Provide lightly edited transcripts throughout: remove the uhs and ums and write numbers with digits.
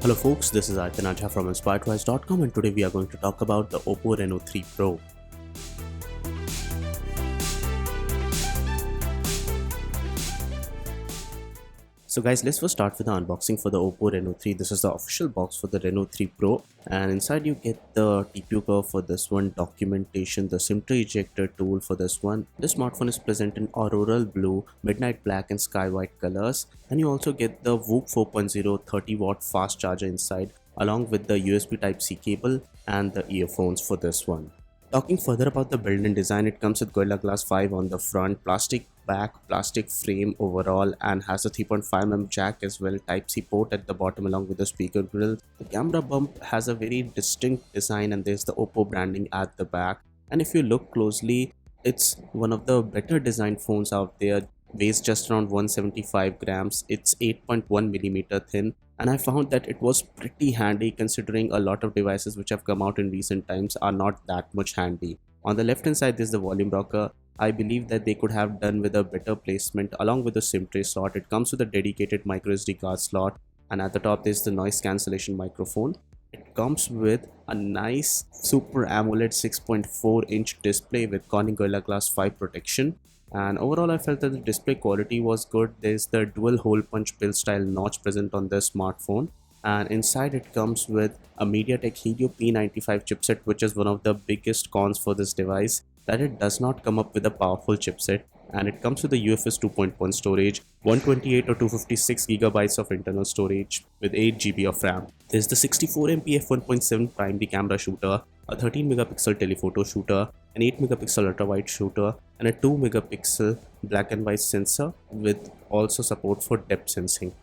Hello folks, this is Arthanaja from InspiredWise.com and today we are going to talk about the Oppo Reno 3 Pro. So guys, let's first start with the unboxing for the Oppo Reno 3. This is the official box for the Reno 3 Pro, and inside you get the TPU cover for this one, documentation, the SIM tray ejector tool for this one. This smartphone is present in auroral blue, midnight black and sky white colors, and you also get the Whoop 4.0 30-watt fast charger inside along with the USB Type-C cable and the earphones for this one. Talking further about the build and design, it comes with Gorilla Glass 5 on the front, plastic back, plastic frame overall, and has a 3.5mm jack as well, Type-C port at the bottom along with the speaker grill. The camera bump has a very distinct design and there's the Oppo branding at the back. And if you look closely, it's one of the better designed phones out there. Weighs just around 175 grams. It's 8.1mm thin, and I found that it was pretty handy considering a lot of devices which have come out in recent times are not that much handy. On the left hand side there's the volume rocker. I believe that they could have done with a better placement along with the SIM tray slot. It comes with a dedicated microSD card slot, and at the top there's the noise cancellation microphone. It comes with a nice Super AMOLED 6.4-inch display with Corning Gorilla Glass 5 protection. And overall I felt that the display quality was good. There's the dual hole punch pill style notch present on this smartphone, and inside it comes with a MediaTek Helio P95 chipset, which is one of the biggest cons for this device, that it does not come up with a powerful chipset. And it comes with a UFS 2.1 storage, 128 or 256 gigabytes of internal storage with 8 GB of RAM. There's the 64MP f1.7 primary camera shooter, a 13 megapixel telephoto shooter, an 8 megapixel ultra wide shooter, and a 2 megapixel black and white sensor with also support for depth sensing.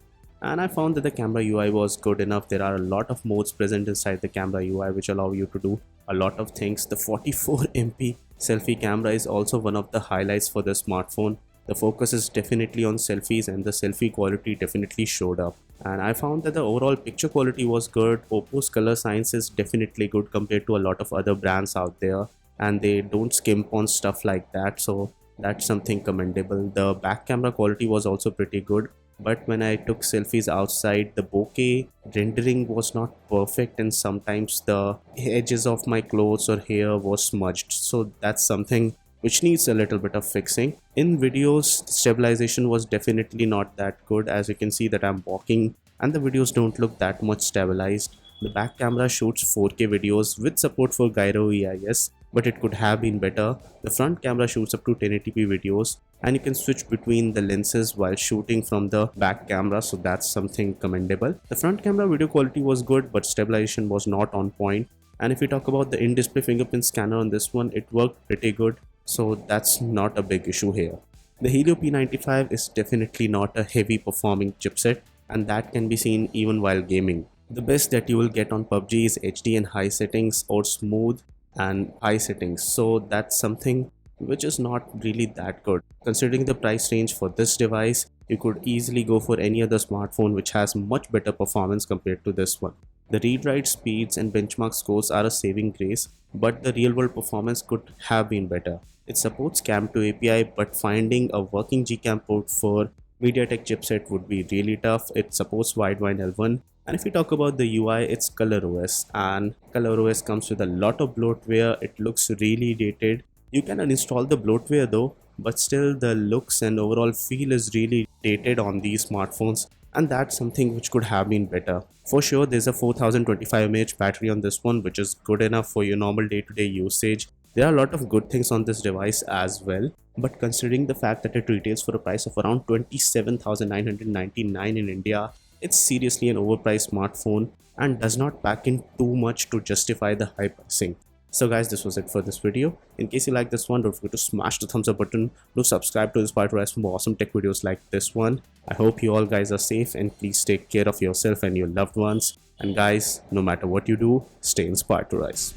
And I found that the camera UI was good enough. There are a lot of modes present inside the camera UI which allow you to do a lot of things. The 44MP selfie camera is also one of the highlights for the smartphone. The focus is definitely on selfies and the selfie quality definitely showed up. And I found that the overall picture quality was good. Oppo's color science is definitely good compared to a lot of other brands out there, and they don't skimp on stuff like that, so that's something commendable. The back camera quality was also pretty good, but when I took selfies outside, the bokeh rendering was not perfect and sometimes the edges of my clothes or hair was smudged, so that's something which needs a little bit of fixing. In videos, stabilization was definitely not that good. As you can see that I'm walking and the videos don't look that much stabilized. The back camera shoots 4K videos with support for gyro EIS, but it could have been better. The front camera shoots up to 1080p videos, and you can switch between the lenses while shooting from the back camera, so that's something commendable. The front camera video quality was good, but stabilization was not on point. And if we talk about the in-display fingerprint scanner on this one, it worked pretty good, so that's not a big issue here. The Helio P95 is definitely not a heavy performing chipset, and that can be seen even while gaming. The best that you will get on PUBG is HD and high settings or smooth and high settings, so that's something which is not really that good. Considering the price range for this device, you could easily go for any other smartphone which has much better performance compared to this one. The read-write speeds and benchmark scores are a saving grace, but the real-world performance could have been better. It supports CAM2 API, but finding a working GCAM port for MediaTek chipset would be really tough. It supports Widevine L1. And if we talk about the UI, it's ColorOS, and ColorOS comes with a lot of bloatware. It looks really dated. You can uninstall the bloatware though, but still the looks and overall feel is really dated on these smartphones, and that's something which could have been better. For sure, there's a 4025 mAh battery on this one, which is good enough for your normal day-to-day usage. There are a lot of good things on this device as well, but considering the fact that it retails for a price of around 27,999 in India, it's seriously an overpriced smartphone and does not pack in too much to justify the high pricing. So guys, this was it for this video. In case you like this one, don't forget to smash the thumbs up button. Do subscribe to InspiredWise for more awesome tech videos like this one. I hope you all guys are safe, and please take care of yourself and your loved ones. And guys, no matter what you do, stay inspired to rise.